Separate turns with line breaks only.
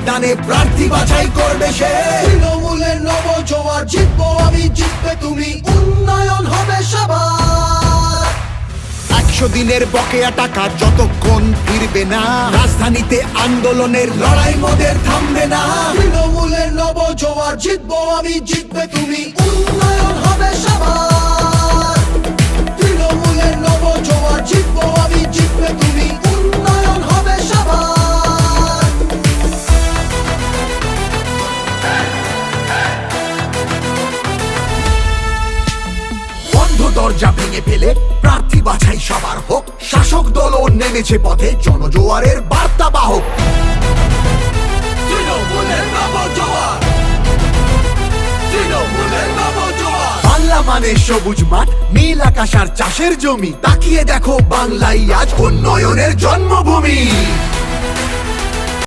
ময়দানে প্রার্থী বাছাই করবে সে।
তৃণমূলের নবজোয়ার, জিতবো আমি, জিতবে তুমি, উন্নয়ন হবে সবার।
100 দিনের বকেয়া টাকা যতক্ষণ ফিরবে না, রাজধানীতে আন্দোলনের লড়াই মোদের থামবে না।
তৃণমূলের নবজোয়ার, জিতবো আমি, জিতবে তুমি, উন্নয়ন হবে সবার। তৃণমূলের নবজোয়ার, জিতবো আমি, জিতবে তুমি, উন্নয়ন হবে সবার।
বন্ধ দরজা ভেঙে ফেলে প্রার্থী বাছাই সবার হোক, শাসক দলও নেমেছে পথে জনজোয়ারের বার্তা বাহক।
তৃণমূলের নবজোয়ার, তৃণমূলের নবজোয়ার।
বাংলা মানে সবুজ মাঠ, নীল আকাশ আর চাষের জমি, তাকিয়ে দেখো বাংলাই আজ উন্নয়নের জন্মভূমি।